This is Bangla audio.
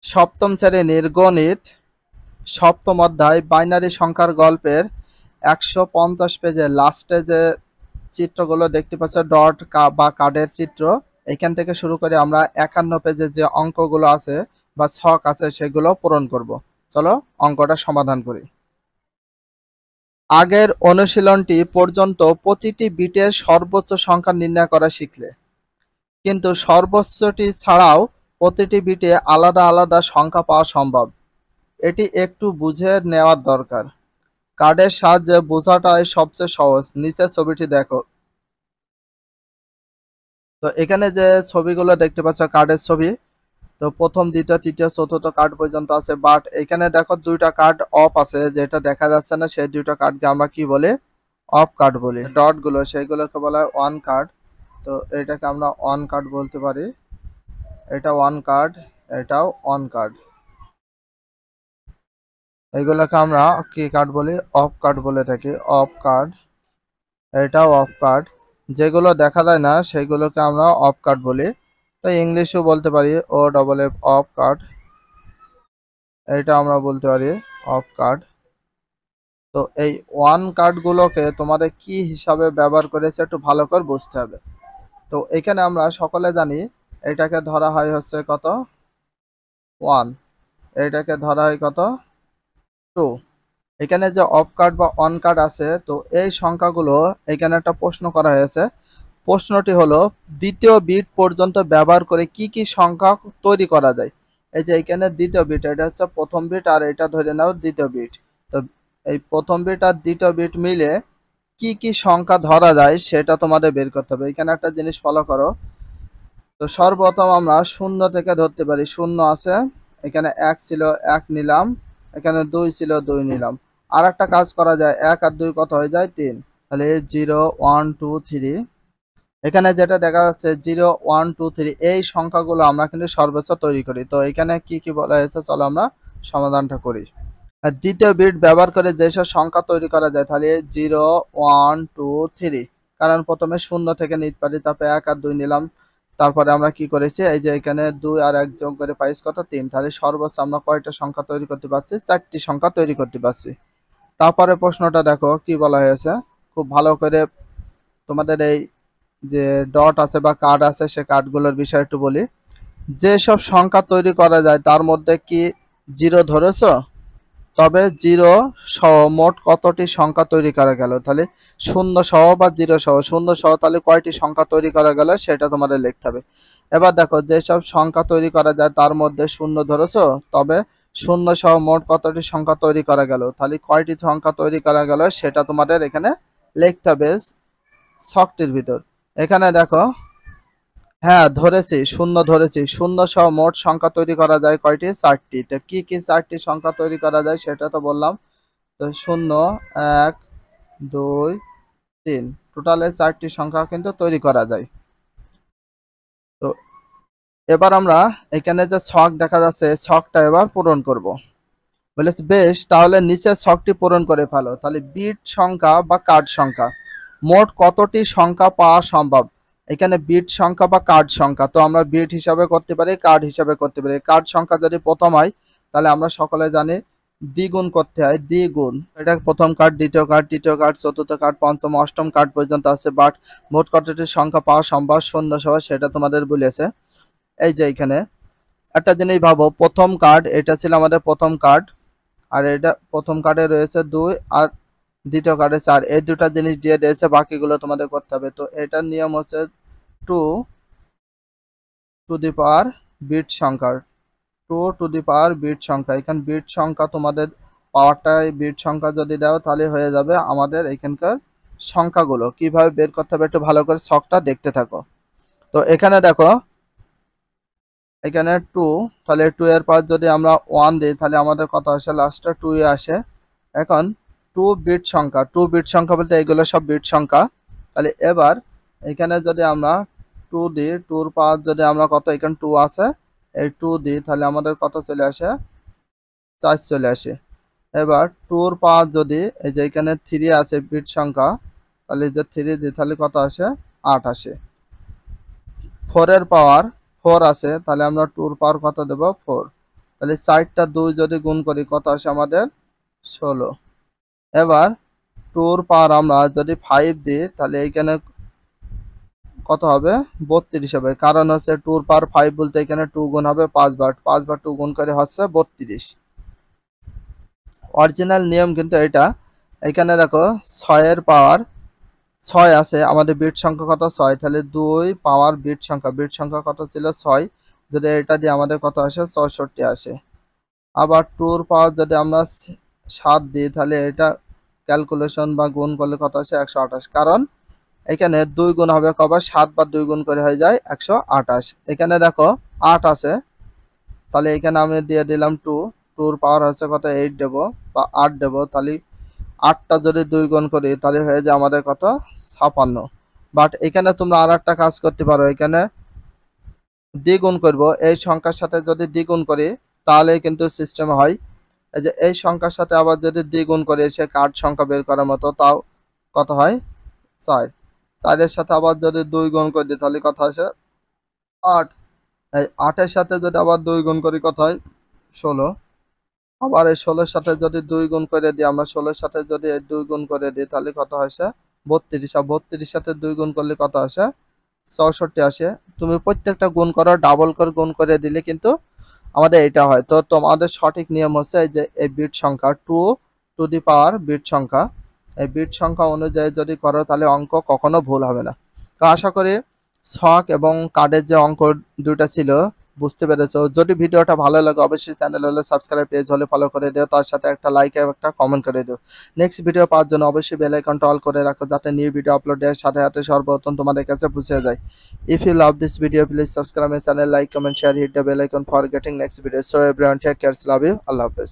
সপ্তম শ্রেণীর গণিত সপ্তম অধ্যায় বাইনারি সংখ্যার গল্পের ১৫০ পেজের লাস্টে যে চিত্রগুলো দেখতে পাচ্ছ ডট বা কার্ডের চিত্র, এখান থেকে শুরু করে আমরা ৫১ পেজে যে অঙ্কগুলো আছে বা ছক আছে সেগুলো পূরণ করব। চলো অঙ্কটা সমাধান করি। আগের অনুশীলনটি পর্যন্ত প্রতিটি বিটের সর্বোচ্চ সংখ্যা নির্ণয় করা শিখলে, কিন্তু সর্বোচ্চটি ছাড়াও প্রতিটি বিটে আলাদা আলাদা সংখ্যা পাওয়া সম্ভব। এটি একটু বুঝে নেওয়ার দরকার। কার্ডের সাহায্যে বোঝাটাই সবচেয়ে সহজ। নিচের ছবিটি দেখো। তো এখানে যে ছবিগুলো দেখতে পাচ্ছ কার্ডের ছবি, তো প্রথম, দ্বিতীয়, তৃতীয়, চতুর্থ কার্ড পর্যন্ত আছে, বাট এখানে দেখো দুইটা কার্ড অফ আছে, যেটা দেখা যাচ্ছে না, সেই দুইটা কার্ডকে আমরা কি বলি? অফ কার্ড বলি। ডট গুলো সেইগুলোকে বলা হয় ওয়ান কার্ড। তো এটাকে আমরা অন কার্ড বলতে পারি। এটা ওয়ান কার্ড, এটাও অন কার্ড। এইগুলোকে আমরা কি কার্ড বলি? অফ কার্ড বলে থাকি। অফ কার্ড, এটাও অফ কার্ড। যেগুলো দেখা যায় না সেগুলোকে আমরা অফ কার্ড বলি। তো ইংলিশেও বলতে পারি ও ডবল এফ, অফ কার্ড। এটা আমরা বলতে পারি অফ কার্ড। তো এই ওয়ান কার্ডগুলোকে তোমাদের কি হিসাবে ব্যবহার করেছে একটু ভালো করে বুঝতে হবে। তো এখানে আমরা সকলে জানি এটাকে ধরা হয় হচ্ছে কত? 1। এটাকে ধরা হয় কত? 2। এখানে যে অফ কার্ড বা অন কার্ড আছে, তো এই সংখ্যাগুলো এখানে একটা প্রশ্ন করা হয়েছে। প্রশ্নটি হলো দ্বিতীয় বিট পর্যন্ত ব্যবহার করে কি কি সংখ্যা তৈরি করা যায়। এই যে এখানে দ্বিতীয় বিট, এটা হচ্ছে প্রথম বিট, আর এটা ধরে নাও দ্বিতীয় বিট। তো এই প্রথম বিট আর দ্বিতীয় বিট মিলে কি কি সংখ্যা ধরা যায় সেটা তোমাদের বের করতে হবে। এখানে একটা জিনিস ফলো করো। তো সর্বপ্রথম আমরা শূন্য থেকে ধরতে পারি। শূন্য আছে, এখানে ১ ছিল, ১ নিলাম। এখানে ২ ছিল, ২ নিলাম। আর একটা কাজ করা যায়, ১ আর ২ কত হয়ে যায়? ৩। তাহলে 0 1 2 3, এখানে যেটা দেখা যাচ্ছে 0 1 2 3, এই সংখ্যাগুলো আমরা কিন্তু সর্বোচ্চ তৈরি করি। তো এখানে কি কি বলা হয়েছে চলো আমরা সমাধানটা করি। আর দ্বিতীয় বিট ব্যবহার করে যেসব সংখ্যা তৈরি করা যায়, তাহলে 0 1 2 3, কারণ প্রথমে শূন্য থেকে নিতে পারি, তারপরে ১ আর ২ নিলাম। তারপরে আমরা কি করেছি, এই যে এখানে ২ আর ১ যোগ করে পাইছি কত? ৩। তাহলে সর্বোচ্চ আমরা কয়টা সংখ্যা তৈরি করতে পারছি? ৪টি সংখ্যা তৈরি করতে পারছি। তারপরে প্রশ্নটা দেখো কি বলা হয়েছে, খুব ভালো করে তোমাদের এই যে ডট আছে বা কার্ড আছে সে কার্ডগুলোর বিষয়ে একটু বলি। যেসব সংখ্যা তৈরি করা যায় তার মধ্যে কি 0 ধরেছো? তবে 0 সহ মোট কতটি সংখ্যা তৈরি করা গেল? তাহলে 0 সহ বা 0 সহ, 0 সহ তাহলে কয়টি সংখ্যা তৈরি করা গেল সেটা তোমাদের লিখতে হবে। এবার দেখো যেসব সংখ্যা তৈরি করা যায় তার মধ্যে 0 ধরেছো, তবে 0 সহ মোট কতটি সংখ্যা তৈরি করা গেল? তাহলে কয়টি সংখ্যা তৈরি করা গেল সেটা তোমাদের এখানে লিখতে হবে ছকটির ভিতর। এখানে দেখো, হ্যাঁ ধরেছি, 0 ধরেছি। 0 সহ মোট সংখ্যা তৈরি করা যায় কয়টি? 4টি। তো কি কি 4টি সংখ্যা তৈরি করা যায় সেটা তো বললাম। তো 0 1 2 3, টোটালে 4টি সংখ্যা কিন্তু তৈরি করা যায়। তো এবার আমরা এখানে যে ছক দেখা যাচ্ছে ছকটা এবার পূরণ করব। বলেছে বেশ, তাহলে নিচের ছকটি পূরণ করে ফেলো। তাহলে বিট সংখ্যা বা কার্ড সংখ্যা, মোট কতটি সংখ্যা পাওয়া সম্ভব? এখানে বিট সংখ্যা বা কার্ড সংখ্যা, তো আমরা বিট হিসাবে করতে পারি, কার্ড হিসাবে করতে পারি। কার্ড সংখ্যা যদি প্রথম হয় তাহলে আমরা সকলে জানি দ্বিগুণ করতে হয়, দ্বিগুণ। এটা প্রথম কার্ড, দ্বিতীয় কার্ড, তৃতীয় কার্ড, চতুর্থ কার্ড, পঞ্চম, অষ্টম কার্ড পর্যন্ত আছে। বাট মোট কতটি সংখ্যা পাওয়া সম্ভব শূন্য সহ সেটা তোমাদের বলেছে। এই যে এখানে একটা জিনিস ভাবো, প্রথম কার্ড এটা ছিল আমাদের প্রথম কার্ড, আর এটা প্রথম কার্ডে রয়েছে 2 আর দ্বিতীয় কার্ডে 4, এই দুটো জিনিস দিয়ে দিয়েছে, বাকিগুলো তোমাদের করতে হবে। তো এটার নিয়ম হচ্ছে 2 টু দি পাওয়ার বিট সংখ্যা, 2 টু দি পাওয়ার বিট সংখ্যা। এখানে বিট সংখ্যা তোমাদের পাওয়ারটাই বিট সংখ্যা যদি দাও তাহলে হয়ে যাবে আমাদের এখানকার সংখ্যাগুলো। কিভাবে বের করতে হবে একটু ভালো করে ছকটা দেখতে থাকো। তো এখানে দেখো, এখানে 2, তাহলে 2 এর পর যদি আমরা 1 দিই তাহলে আমাদের কত আসে? লাস্টে 2 এ আসে। এখন 2 বিট সংখ্যা, 2 বিট সংখ্যা বলতে এগুলো সব বিট সংখ্যা। তাহলে এবার এখানে যদি আমরা 2 দিই, 2 এর পর যদি আমরা কত, এখানে 2 আছে, এই 2 দিই তাহলে আমাদের কত চলে আসে? 4 চলে আসে। এবার 2 এর পর যদি এই যে এখানে 3 আছে বিট সংখ্যা, তাহলে যে 3 দিই তাহলে কত আসে? 8 আসে। 4 এর পাওয়ার 4 আছে, তাহলে আমরা 2 এর পাওয়ার কত দেব? 4। তাহলে 4টা 2 যদি গুণ করি কত আসে আমাদের 16। এবার 2 এর পাওয়ার আমরা যদি 5 দিই তাহলে এইখানে কত হবে 32 হবে, কারণ হচ্ছে 2 এর পাওয়ার 5 বলতে এখানে 2 গুণ হবে 5 বার, 5 বার 2 গুণ করে হচ্ছে 32। অরিজিনাল নিয়ম কিন্তু এটা। এখানে দেখো 6 এর পাওয়ার 6 আছে, আমাদের বিট সংখ্যা কত 6, তাহলে 2 পাওয়ার বিট সংখ্যা কত ছিল 6, যদি এটা দিয়ে আমাদের কত আসে 64 আসে। আবার 2 এর পাওয়ার যদি আমরা 7 দিই তাহলে এটা ক্যালকুলেশন বা গুণ করলে কত আসে 128, কারণ এখানে 2 গুণ হবে কবার 7 বার 2 গুণ করে হয়ে যায় 128। এখানে দেখো 8 আছে, তাহলে এখানে আমি দিয়ে দিলাম 2, 2 এর পাওয়ার হচ্ছে কত 8 দেব বা 8 দেব, তাহলে 8টা যদি 2 গুণ করি তাহলে হয়ে যায় আমাদের কত 56। বাট এখানে তোমরা আর একটা কাজ করতে পারো, এখানে দ্বিগুণ করব, এই সংখ্যার সাথে যদি দ্বিগুণ করি তাহলে কিন্তু সিস্টেম হয়। এই যে এই সংখ্যার সাথে আবার যদি দ্বিগুণ করি সে কার্ড সংখ্যা বের করার মতো, তাও কত হয় 4, 4 এর সাথে আবার যদি 2 গুণ করে দিই তাহলে কত আসে 8, এই 8 এর সাথে যদি আবার 2 গুণ করি কত হয় 16, আবার এই 16 এর সাথে যদি 2 গুণ করে দিই, আমরা 16 এর সাথে যদি 2 গুণ করে দিই তাহলে কত হয়েছে 32, আর 32 এর সাথে 2 গুণ করলে কত আসে 64 আসে। তুমি প্রত্যেকটা গুণ করো, ডাবল করে গুণ করে দিলে কিন্তু আমাদের এটা হয়। তো তোমাদের সঠিক নিয়ম হচ্ছে এই যে এই বিট সংখ্যা 2 টু দি পাওয়ার বিট সংখ্যা, এই বিট সংখ্যা অনুযায়ী যদি করো তাহলে অঙ্ক কখনো ভুল হবে না। তো আশা করি ছক এবং কার্ডের যে অঙ্ক দুটো ছিল বুঝতে পেরেছো। যদি ভিডিওটা ভালো লাগে অবশ্যই চ্যানেল হলে সাবস্ক্রাইব, পেজ হলে ফলো করে দিও, তার সাথে একটা লাইক এবং একটা কমেন্ট করে দিও। নেক্সট ভিডিও পাওয়ার জন্য অবশ্যই বেল আইকনটা অল করে রাখো, যাতে নিউ ভিডিও আপলোড দেওয়ার সাথে সাথে সর্বপ্রথম তোমাদের কাছে পৌঁছে যায়। If you love this video, please subscribe my channel, like, comment, share, hit the bell icon for getting next video. So everyone, take care, love you, Allah Hafiz.